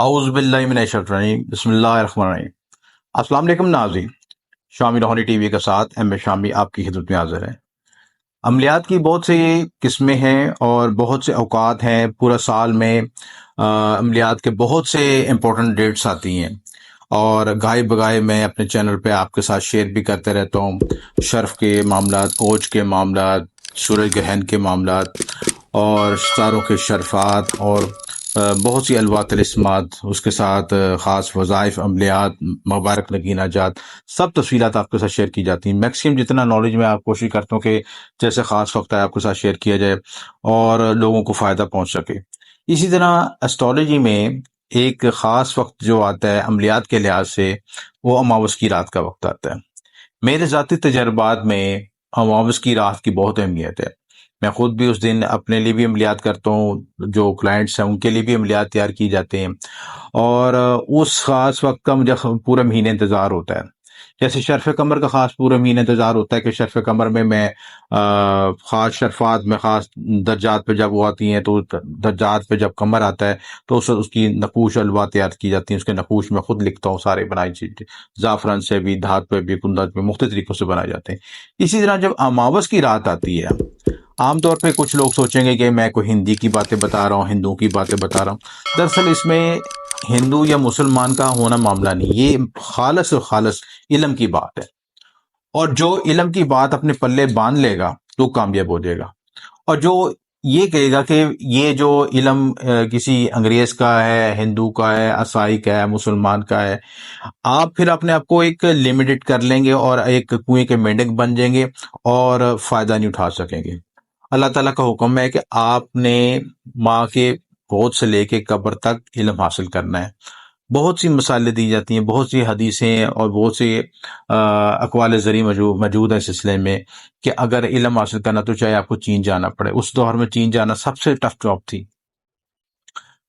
اعوذ باللہ من الشیطان الرجیم، بسم اللہ الرحمن الرحیم۔ السلام علیکم ناظرین، شامی روحانی ٹی وی کے ساتھ ایم اے شامی آپ کی خدمت میں حاضر ہے۔ عملیات کی بہت سی قسمیں ہیں اور بہت سے اوقات ہیں، پورا سال میں عملیات کے بہت سے امپورٹنٹ ڈیٹس آتی ہیں، اور گائے بگائے میں اپنے چینل پہ آپ کے ساتھ شیئر بھی کرتے رہتا ہوں، شرف کے معاملات، اوج کے معاملات، سورج گرہن کے معاملات، اور ستاروں کے شرفات، اور بہت سی الوات الاسمات، اس کے ساتھ خاص وظائف، عملیات، مبارک نگینہ جات، سب تفصیلات آپ کے ساتھ شیئر کی جاتی ہیں۔ میکسیمم جتنا نالج میں آپ کوشش کرتا ہوں کہ جیسے خاص وقت ہے آپ کے ساتھ شیئر کیا جائے اور لوگوں کو فائدہ پہنچ سکے۔ اسی طرح اسٹرالوجی میں ایک خاص وقت جو آتا ہے عملیات کے لحاظ سے، وہ اماوس کی رات کا وقت آتا ہے۔ میرے ذاتی تجربات میں اماوس کی رات کی بہت اہمیت ہے۔ میں خود بھی اس دن اپنے لیے بھی عملیات کرتا ہوں، جو کلائنٹس ہیں ان کے لیے بھی عملیات تیار کی جاتے ہیں، اور اس خاص وقت کا مجھے پورے مہینے انتظار ہوتا ہے۔ جیسے شرف قمر کا خاص پورے مہینے انتظار ہوتا ہے کہ شرف قمر میں خاص شرفات میں، خاص درجات پہ جب وہ آتی ہیں، تو درجات پہ جب قمر آتا ہے تو اس کی نقوش الوا تیار کی جاتی ہیں۔ اس کے نقوش میں خود لکھتا ہوں، سارے بنائی چیزیں، زعفران سے بھی، دھات پہ بھی، کندج پہ، مختلف طریقوں سے بنائے جاتے ہیں۔ اسی طرح جب اماوس کی رات آتی ہے، عام طور پہ کچھ لوگ سوچیں گے کہ میں کوئی ہندی کی باتیں بتا رہا ہوں، ہندوؤں کی باتیں بتا رہا ہوں۔ دراصل اس میں ہندو یا مسلمان کا ہونا معاملہ نہیں، یہ خالص اور خالص علم کی بات ہے، اور جو علم کی بات اپنے پلے باندھ لے گا تو کامیاب ہو جائے گا۔ اور جو یہ کہے گا کہ یہ جو علم کسی انگریز کا ہے، ہندو کا ہے، عیسائی کا ہے، مسلمان کا ہے، آپ پھر اپنے آپ کو ایک لمیٹڈ کر لیں گے اور ایک کنویں کے مینڈک بن جائیں گے اور فائدہ نہیں اٹھا سکیں گے۔ اللہ تعالیٰ کا حکم ہے کہ آپ نے ماں کے گود سے لے کے قبر تک علم حاصل کرنا ہے۔ بہت سی مثالیں دی جاتی ہیں، بہت سی حدیثیں اور بہت سی اقوال زری موجود ہیں اس سلسلے میں کہ اگر علم حاصل کرنا تو چاہے آپ کو چین جانا پڑے۔ اس دور میں چین جانا سب سے ٹف جاب تھی۔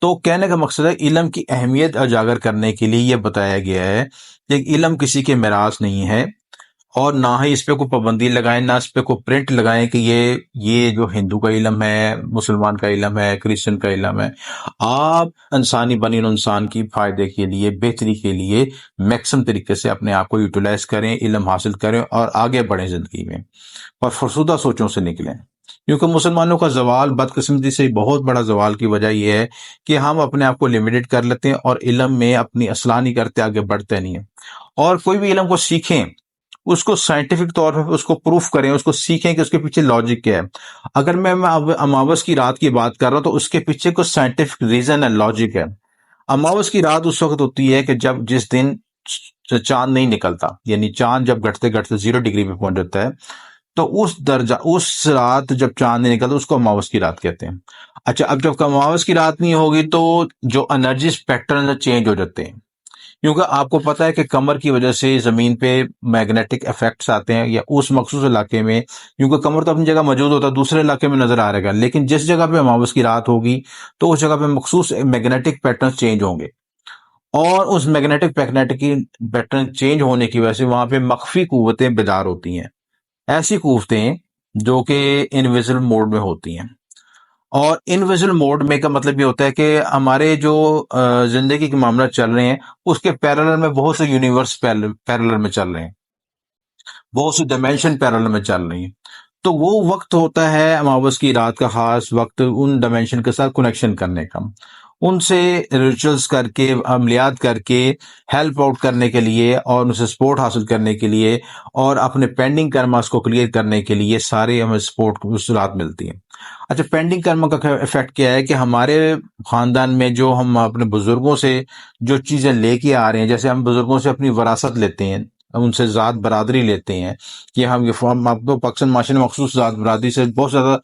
تو کہنے کا مقصد ہے علم کی اہمیت اجاگر کرنے کے لیے یہ بتایا گیا ہے کہ علم کسی کے میراث نہیں ہے، اور نہ ہی اس پہ کوئی پابندی لگائیں، نہ اس پہ کوئی پرنٹ لگائیں کہ یہ جو ہندو کا علم ہے، مسلمان کا علم ہے، کرسچن کا علم ہے۔ آپ انسانی بنی انسان کی فائدے کے لیے، بہتری کے لیے میکسم طریقے سے اپنے آپ کو یوٹیلائز کریں، علم حاصل کریں اور آگے بڑھیں زندگی میں، اور فرسودہ سوچوں سے نکلیں۔ کیونکہ مسلمانوں کا زوال، بدقسمتی سے بہت بڑا زوال کی وجہ یہ ہے کہ ہم اپنے آپ کو لمیٹڈ کر لیتے ہیں اور علم میں اپنی اصلاح نہیں کرتے، آگے بڑھتے نہیں ہیں۔ اور کوئی بھی علم کو سیکھیں، اس کو سائنٹیفک طور پہ اس کو پروف کریں، اس کو سیکھیں کہ اس کے پیچھے لاجک کیا ہے۔ اگر میں اماوس کی رات کی بات کر رہا ہوں تو اس کے پیچھے کوئی سائنٹیفک ریزن ہے، لاجک ہے۔ اماوس کی رات اس وقت ہوتی ہے کہ جس دن چاند نہیں نکلتا، یعنی چاند جب گھٹتے گھٹتے 0 ڈگری پہ پہنچ جاتا ہے، تو اس رات جب چاند نہیں نکلتا اس کو اماوس کی رات کہتے ہیں۔ اچھا، اب جب اماوس کی رات نہیں ہوگی تو جو انرجی پیٹرن چینج ہو جاتے ہیں، کیونکہ آپ کو پتا ہے کہ قمر کی وجہ سے زمین پہ میگنیٹک افیکٹس آتے ہیں، یا اس مخصوص علاقے میں، کیونکہ قمر تو اپنی جگہ موجود ہوتا ہے، دوسرے علاقے میں نظر آ رہے گا، لیکن جس جگہ پہ اماوس کی رات ہوگی تو اس جگہ پہ مخصوص میگنیٹک پیٹرن چینج ہوں گے، اور اس میگنیٹک پیٹرن چینج ہونے کی وجہ سے وہاں پہ مخفی قوتیں بیدار ہوتی ہیں، ایسی قوتیں جو کہ انویزل موڈ میں ہوتی ہیں۔ اور انویزل موڈ میں کا مطلب یہ ہوتا ہے کہ ہمارے جو زندگی کے معاملات چل رہے ہیں اس کے پیرالل میں بہت سے یونیورس پیرالل میں چل رہے ہیں، بہت سی ڈائمینشن پیرالل میں چل رہی ہیں۔ تو وہ وقت ہوتا ہے اماوس کی رات کا خاص وقت، ان ڈائمینشن کے ساتھ کنیکشن کرنے کا، ان سے ریچولز کر کے، عملیات کر کے ہیلپ آؤٹ کرنے کے لیے، اور ان سے سپورٹ حاصل کرنے کے لیے، اور اپنے پینڈنگ کرماس کو کلیئر کرنے کے لیے سارے ہمیں سپورٹ اس رات ملتی ہے۔ اچھا، پینڈنگ کرما کا افیکٹ کیا ہے کہ ہمارے خاندان میں جو ہم اپنے بزرگوں سے جو چیزیں لے کے آ رہے ہیں، جیسے ہم بزرگوں سے اپنی وراثت لیتے ہیں، ہم ان سے ذات برادری لیتے ہیں، کہ ہم آپ کو پاکستان معاشرے میں مخصوص ذات برادری سے بہت زیادہ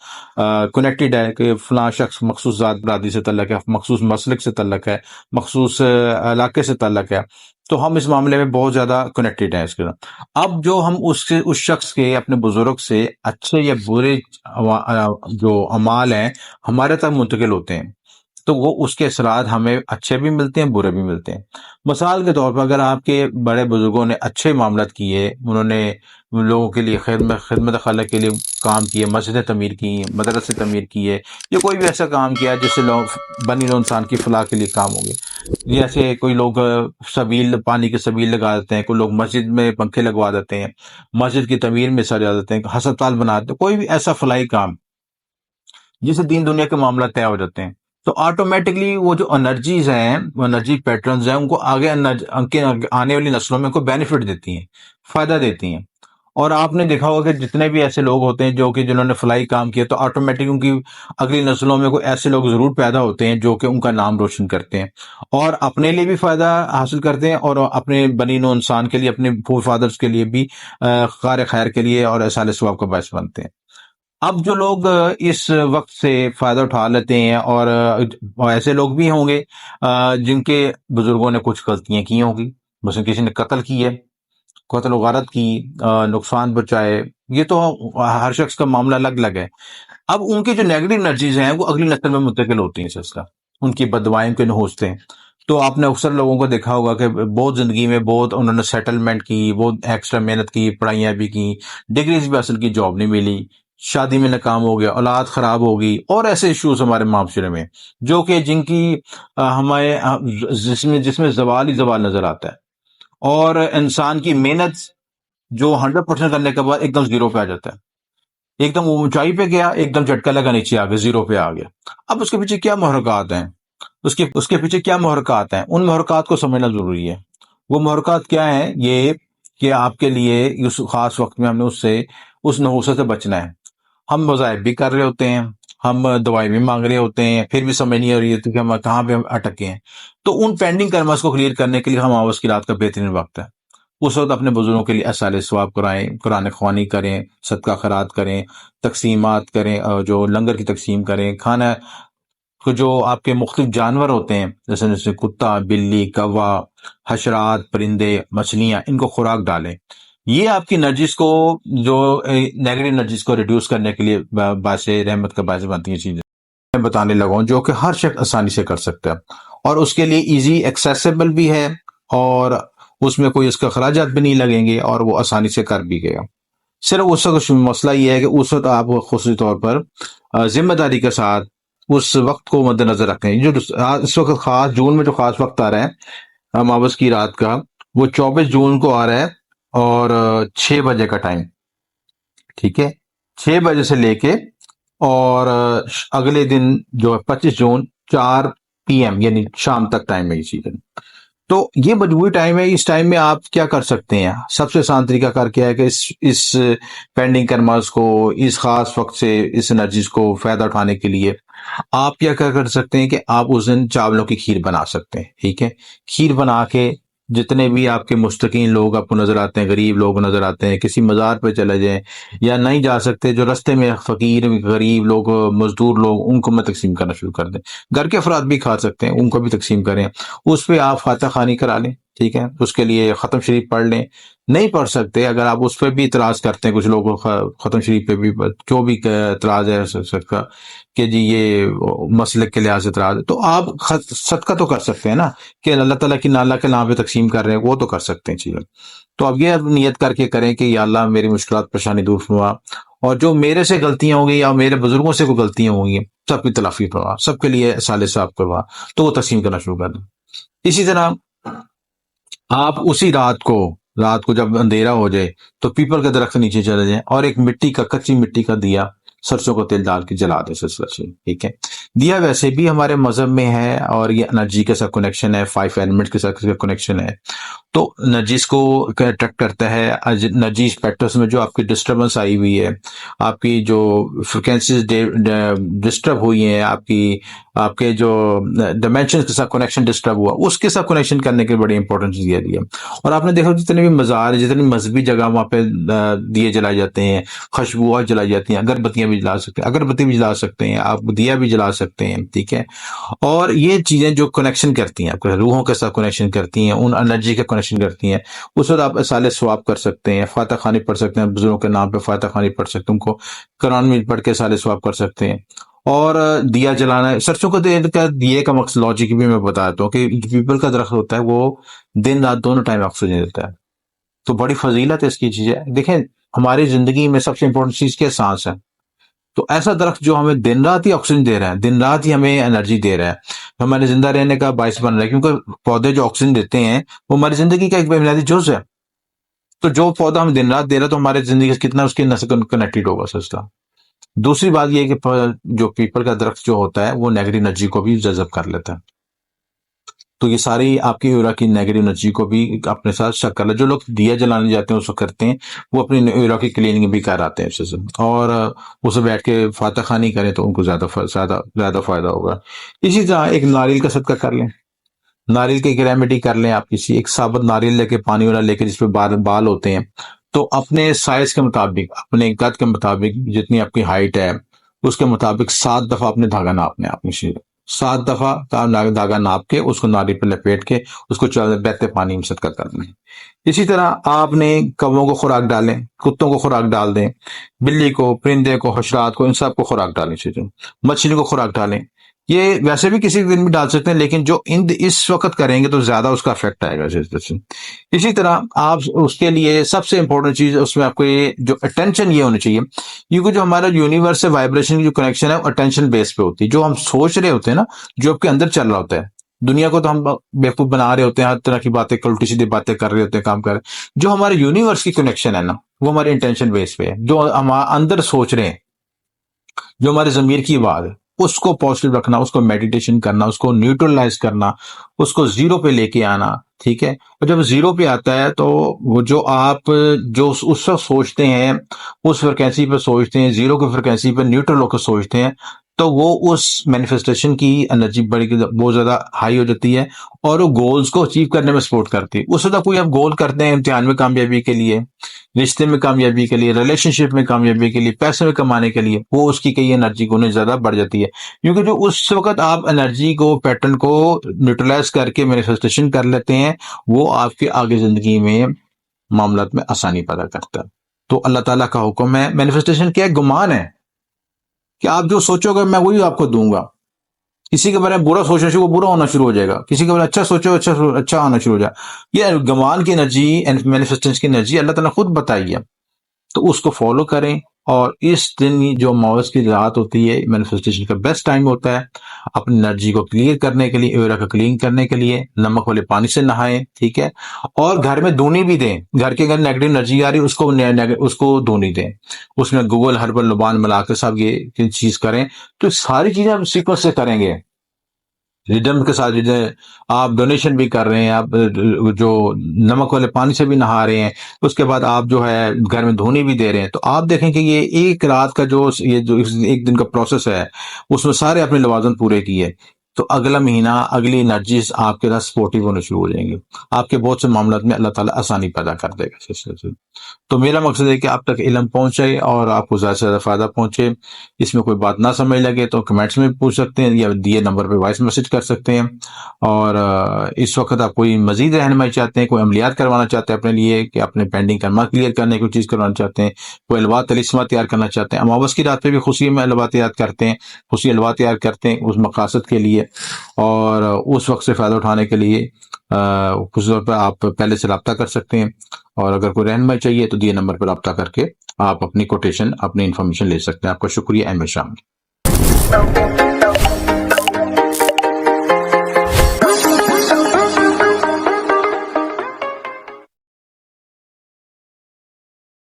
کنیکٹڈ ہے، کہ فلاں شخص مخصوص ذات برادری سے تعلق ہے، مخصوص مسلک سے تعلق ہے، مخصوص علاقے سے تعلق ہے، تو ہم اس معاملے میں بہت زیادہ کنیکٹڈ ہیں اس کے ساتھ۔ اب جو ہم اس شخص کے، اپنے بزرگ سے اچھے یا برے جو اعمال ہیں ہمارے تک منتقل ہوتے ہیں، تو وہ اس کے اثرات ہمیں اچھے بھی ملتے ہیں، برے بھی ملتے ہیں۔ مثال کے طور پر اگر آپ کے بڑے بزرگوں نے اچھے معاملات کیے، انہوں نے لوگوں کے لیے خدمت خلق کے لیے کام کیے، مسجدیں تعمیر کی، مدرسے تعمیر کیے، یا کوئی بھی ایسا کام کیا جس سے لوگ بنی نوع انسان کی فلاح کے لیے کام ہو گئے، جیسے کوئی لوگ سبیل، پانی کی سبیل لگا دیتے ہیں، کوئی لوگ مسجد میں پنکھے لگوا دیتے ہیں، مسجد کی تعمیر میں حصہ لے دیتے ہیں، ہسپتال بنا دیتے ہیں، کوئی بھی ایسا فلاحی کام جس سے دین دنیا کے معاملات طے ہو جاتے ہیں، تو آٹومیٹکلی وہ جو انرجیز ہیں، وہ انرجی پیٹرنز ہیں، ان کو آگے آنے والی نسلوں میں ان کو بینیفٹ دیتی ہیں، فائدہ دیتی ہیں۔ اور آپ نے دیکھا ہوگا کہ جتنے بھی ایسے لوگ ہوتے ہیں جو کہ جنہوں نے فلاحی کام کیا، تو آٹومیٹک ان کی اگلی نسلوں میں کوئی ایسے لوگ ضرور پیدا ہوتے ہیں جو کہ ان کا نام روشن کرتے ہیں، اور اپنے لیے بھی فائدہ حاصل کرتے ہیں، اور اپنے بنی نوع انسان کے لیے، اپنے فور فادرز کے لیے بھی کار خیر کے لیے اور اصال ثواب کا باعث بنتے ہیں۔ اب جو لوگ اس وقت سے فائدہ اٹھا لیتے ہیں، اور ایسے لوگ بھی ہوں گے جن کے بزرگوں نے کچھ غلطیاں کی ہوں گی، مثلا کسی نے قتل کی ہے، قتل و غارت کی، نقصان پہنچائے، یہ تو ہر شخص کا معاملہ الگ الگ ہے۔ اب ان کی جو نیگیٹو انرجیز ہیں وہ اگلی نسل میں منتقل ہوتی ہیں، سلسلہ ان کی بددعائیں کے نحوستے ہیں۔ تو آپ نے اکثر لوگوں کو دیکھا ہوگا کہ بہت زندگی میں بہت انہوں نے سیٹلمنٹ کی، بہت ایکسٹرا محنت کی، پڑھائیاں بھی کی، ڈگریز بھی حاصل کی، جاب نہیں ملی، شادی میں ناکام ہو گیا، اولاد خراب ہوگی، اور ایسے ایشوز ہمارے معاشرے میں جو کہ جن کی ہمارے جس میں زوال ہی زوال نظر آتا ہے، اور انسان کی محنت جو 100% کرنے کے بعد ایک دم زیرو پہ آ جاتا ہے، ایک دم اونچائی پہ گیا، ایک دم جھٹکا لگا، نیچے آ گیا، زیرو پہ آ گیا۔ اب اس کے پیچھے کیا محرکات ہیں، اس کے پیچھے کیا محرکات ہیں، ان محرکات کو سمجھنا ضروری ہے۔ وہ محرکات کیا ہیں؟ یہ کہ آپ کے لیے اس خاص وقت میں ہم نے اس نحوست سے بچنا ہے۔ ہم مذاہب بھی کر رہے ہوتے ہیں، ہم دوائی بھی مانگ رہے ہوتے ہیں، پھر بھی سمجھ نہیں آ رہی ہوتی کہ ہم کہاں پہ اٹکے ہیں۔ تو ان پینڈنگ کرمز کو کلیئر کرنے کے لیے ہم آواز کی رات کا بہترین وقت ہے۔ اس وقت اپنے بزرگوں کے لیے اصالِ ثواب کرائیں، قرآن خوانی کریں، صدقہ خیرات کریں، تقسیمات کریں، اور جو لنگر کی تقسیم کریں، کھانا جو آپ کے مختلف جانور ہوتے ہیں، جیسے کتا، بلی، کوا، حشرات، پرندے، مچھلیاں، ان کو خوراک ڈالیں۔ یہ آپ کی انرجیز کو، جو نیگیٹو انرجیز کو ریڈیوس کرنے کے لیے باعث رحمت کا باعث بنتی ہیں چیزیں میں بتانے لگا ہوں، جو کہ ہر شخص آسانی سے کر سکتا ہے، اور اس کے لیے ایزی ایکسیسیبل بھی ہے، اور اس میں کوئی اس کا اخراجات بھی نہیں لگیں گے، اور وہ آسانی سے کر بھی گیا۔ صرف اس وقت مسئلہ یہ ہے کہ اس وقت آپ خصوصی طور پر ذمہ داری کے ساتھ اس وقت کو مد نظر رکھیں۔ جو اس وقت خاص جون میں جو خاص وقت آ رہا ہے اماوس کی رات کا، وہ 24 جون کو آ رہا ہے، اور 6 بجے کا ٹائم، ٹھیک ہے، 6 بجے سے لے کے اور اگلے دن جو ہے 25 جون 4 PM یعنی شام تک ٹائم ہے اسی دن۔ تو یہ مجموعی ٹائم ہے۔ اس ٹائم میں آپ کیا کر سکتے ہیں؟ سب سے آسان طریقہ کار کیا ہے کہ اس پینڈنگ کرماز کو، اس خاص وقت سے اس انرجیز کو فائدہ اٹھانے کے لیے آپ کیا کر سکتے ہیں کہ آپ اس دن چاولوں کی کھیر بنا سکتے ہیں، ٹھیک ہے، کھیر بنا کے جتنے بھی آپ کے مستقین لوگ آپ کو نظر آتے ہیں، غریب لوگ نظر آتے ہیں، کسی مزار پہ چلے جائیں، یا نہیں جا سکتے جو رستے میں فقیر غریب لوگ، مزدور لوگ، ان کو میں تقسیم کرنا شروع کر دیں۔ گھر کے افراد بھی کھا سکتے ہیں، ان کو بھی تقسیم کریں۔ اس پہ آپ فاتح خوانی کرا لیں، ٹھیک ہے، اس کے لیے ختم شریف پڑھ لیں۔ نہیں پڑھ سکتے، اگر آپ اس پہ بھی اعتراض کرتے ہیں، کچھ لوگ ختم شریف پہ بھی جو بھی اعتراض ہے سب کا کہ جی یہ مسلک کے لحاظ سے اعتراض ہے، تو آپ صدقہ تو کر سکتے ہیں نا، کہ اللہ تعالیٰ کی اللہ کے نام پہ تقسیم کر رہے ہیں، وہ تو کر سکتے ہیں چیزیں۔ تو اب یہ نیت کر کے کریں کہ یا اللہ میری مشکلات پریشانی دور فرما، اور جو میرے سے غلطیاں ہوں گی یا میرے بزرگوں سے کوئی غلطیاں ہوں گی، سب کی تلافی کروا، سب کے لیے صالح صاحب کروا، تو وہ تقسیم کرنا شروع کر دیں۔ اسی طرح آپ اسی رات کو جب اندھیرا ہو جائے تو پیپل کے درخت نیچے چلے جائیں، اور ایک کچی مٹی کا دیا سرسوں کو تیل ڈال کے جلا دیں سلسلہ سے، ٹھیک ہے۔ دیا ویسے بھی ہمارے مذہب میں ہے، اور یہ انرجی کے ساتھ کنیکشن ہے، 5 ایلیمنٹ کے ساتھ کنیکشن ہے، تو انرجیز کو اٹریکٹ کرتا ہے۔ انرجی اسپیکٹرس میں جو آپ کی ڈسٹربنس آئی ہوئی ہے، آپ کی جو فریکوینسیز ڈسٹرب ہوئی ہیں، آپ کے جو ڈائمینشن کے ساتھ کنیکشن ڈسٹرب ہوا، اس کے ساتھ کنیکشن کرنے کی بڑی امپورٹنس دیا گیا۔ اور آپ نے دیکھا جتنے بھی مزار، جتنی مذہبی جگہ وہاں پہ دیے جلائے جاتے ہیں، خوشبوات جلائی جاتی ہیں، اگربتیاں بھی جلا سکتے ہیں، اگربتی بھی جلا سکتے ہیں آپ، دیا بھی جلا سکتے ہیں، ٹھیک ہے۔ اور یہ چیزیں جو کنیکشن کرتی ہیں، آپ کو روحوں کے ساتھ کنیکشن کرتی ہیں، ان انرجی کے کنیکشن کرتی ہیں، اس وقت آپ اصالِ ثواب کر سکتے ہیں، فاتح خوانی پڑھ سکتے ہیں، بزرگوں کے نام پہ فاتح خوانی پڑھ سکتے ہیں، ان کو قرآن میں پڑھ کے اصالِ ثواب کر سکتے ہیں۔ اور دیا جلانا ہے. سرسوں کا تیل کا دیے کا مقصد لاجک بھی میں بتاتا ہوں کہ پیپل کا درخت ہوتا ہے وہ دن رات دونوں ٹائم آکسیجن دیتا ہے. تو بڑی فضیلت ہے اس کی چیز ہے. دیکھیں ہماری زندگی میں سب سے امپورٹنٹ چیز کیا؟ سانس ہے. تو ایسا درخت جو ہمیں دن رات ہی آکسیجن دے رہا ہے، دن رات ہی ہمیں انرجی دے رہا ہے، ہمارے زندہ رہنے کا باعث بن رہا ہے، کیونکہ پودے جو آکسیجن دیتے ہیں وہ ہماری زندگی کا ایک بنیادی جز ہے. تو جو پودا ہم دن رات دے رہا ہے تو ہمارے زندگی سے کتنا اس کے نسل کنیکٹڈ ہوگا سستا. دوسری بات یہ ہے کہ جو پیپل کا درخت جو ہوتا ہے وہ نیگیٹو انرجی کو بھی جذب کر لیتا ہے. تو یہ ساری آپ کی ایورا کی نیگیٹو انرجی کو بھی اپنے ساتھ شک کر لیں. جو لوگ دیا جلانے جاتے ہیں اس کو کرتے ہیں وہ اپنی ایورا کی کلیننگ بھی کراتے ہیں اسے، اور اسے بیٹھ کے فاتح خوانی کریں تو ان کو زیادہ فائدہ ہوگا. اسی طرح ایک ناریل کا صدقہ کر لیں. ناریل کی ایک ریمیڈی کر لیں آپ. کسی ایک ثابت ناریل لے کے پانی والا لے کے جس پہ بال ہوتے ہیں، تو اپنے سائز کے مطابق، اپنے قد کے مطابق، جتنی آپ کی ہائٹ ہے اس کے مطابق 7 دفعہ اپنے دھاگا ناپنے. آپ نے 7 دفعہ دھاگا ناپ کے اس کو ناریل پہ لپیٹ کے اس کو بہتے پانی میں صدقہ کرنا ہے. اسی طرح آپ نے کووں کو خوراک ڈالیں، کتوں کو خوراک ڈال دیں، بلی کو، پرندے کو، حشرات کو، ان سب کو خوراک ڈالیں. مچھلی کو خوراک ڈالیں. یہ ویسے بھی کسی دن بھی ڈال سکتے ہیں، لیکن جو اس وقت کریں گے تو زیادہ اس کا افیکٹ آئے گا. اسی طرح آپ اس کے لیے سب سے امپورٹنٹ چیز اس میں آپ کو یہ جو اٹینشن یہ ہونی چاہیے، کیونکہ جو ہمارا یونیورس سے وائبریشن کی جو کنیکشن ہے وہ اٹینشن بیس پہ ہوتی ہے. جو ہم سوچ رہے ہوتے ہیں نا، جو آپ کے اندر چل رہا ہوتا ہے، دنیا کو تو ہم بیوقوف بنا رہے ہوتے ہیں، ہر طرح کی باتیں، الٹی سیدھی باتیں کر رہے ہوتے ہیں، کام کر رہے ہیں. جو ہمارے یونیورس کی کنیکشن ہے نا وہ ہمارے انٹینشن بیس پہ ہے. جو ہم اندر سوچ رہے ہیں، جو ہمارے ضمیر کی بات ہے، اس کو پازیٹیو رکھنا، اس کو میڈیٹیشن کرنا، اس کو نیوٹرلائز کرنا، اس کو زیرو پہ لے کے آنا. ٹھیک ہے. اور جب زیرو پہ آتا ہے تو وہ جو آپ جو اس وقت سوچتے ہیں، اس فریکوینسی پہ سوچتے ہیں، زیرو کی فریکوینسی پہ نیوٹرل ہو کے سوچتے ہیں، تو وہ اس مینیفیسٹیشن کی انرجی بہت زیادہ ہائی ہو جاتی ہے اور وہ گولز کو اچیو کرنے میں سپورٹ کرتی ہے. اس وقت کوئی آپ گول کرتے ہیں امتحان میں کامیابی کے لیے، رشتے میں کامیابی کے لیے، ریلیشن شپ میں کامیابی کے لیے، پیسے میں کمانے کے لیے، وہ اس کی کئی انرجی گنے زیادہ بڑھ جاتی ہے. کیونکہ جو اس وقت آپ انرجی کو، پیٹرن کو نیوٹرلائز کر کے مینیفیسٹیشن کر لیتے ہیں، وہ آپ کے آگے زندگی میں معاملات میں آسانی پیدا کرتا ہے. تو اللہ تعالیٰ کا حکم ہے. مینیفیسٹیشن کیا ہے؟ گمان ہے کہ آپ جو سوچو گے میں وہی آپ کو دوں گا. کسی کے بارے میں برا سوچنا شروع، وہ برا ہونا شروع ہو جائے گا. کسی کے بارے میں اچھا سوچو، اچھا ہونا شروع ہو جائے گا. یہ گمان کی انرجی، مینیفیسٹیشن کی انرجی اللہ تعالیٰ نے خود بتائی ہے. تو اس کو فالو کریں. اور اس دن جو ماوس کی رات ہوتی ہے، مینیفیسٹیشن کا بیسٹ ٹائم ہوتا ہے اپنی انرجی کو کلیئر کرنے کے لیے، ایورا کو کلین کرنے کے لیے. نمک والے پانی سے نہائیں. ٹھیک ہے. اور گھر میں دھونی بھی دیں. گھر کے اگر نیگیٹو انرجی آ رہی اس کو دھونی دیں. اس میں گوگل ہربل لبان ملا کے سب یہ چیز کریں. تو ساری چیزیں آپ سیکوینس سے کریں گے. ریڈم کے ساتھ آپ ڈونیشن بھی کر رہے ہیں، آپ جو نمک والے پانی سے بھی نہا رہے ہیں، اس کے بعد آپ جو ہے گھر میں دھونی بھی دے رہے ہیں. تو آپ دیکھیں کہ یہ ایک رات کا جو ایک دن کا پروسیس ہے، اس میں سارے اپنے لوازم پورے کیے. تو اگلا مہینہ، اگلی انرجیز آپ کے ساتھ سپورٹیو ہونے شروع ہو جائیں گے. آپ کے بہت سے معاملات میں اللہ تعالیٰ آسانی پیدا کر دے گا. تو میرا مقصد ہے کہ آپ تک علم پہنچے اور آپ کو زیادہ سے زیادہ فائدہ پہنچے. اس میں کوئی بات نہ سمجھ لگے تو کمنٹس میں پوچھ سکتے ہیں یا دیے نمبر پہ وائس میسج کر سکتے ہیں. اور اس وقت آپ کوئی مزید رہنمائی چاہتے ہیں، کوئی عملیات کروانا چاہتے ہیں اپنے لیے، کہ اپنے پینڈنگ کرما کلیئر کرنے کوئی چیز کروانا چاہتے ہیں، کوئی الوات تلسمہ تیار کرنا چاہتے ہیں. اماوس کی رات پہ بھی خصوصی میں الوات تیار کرتے ہیں، خصوصی الوات تیار کرتے ہیں اس مقاصد کے لیے. اور اس وقت سے فائدہ اٹھانے کے لیے خصوصی طور پر آپ پہلے سے رابطہ کر سکتے ہیں. اور اگر کوئی رہنمائی چاہیے تو دیے نمبر پر رابطہ کر کے آپ اپنی کوٹیشن، اپنی انفارمیشن لے سکتے ہیں. آپ کا شکریہ. احمد شامی.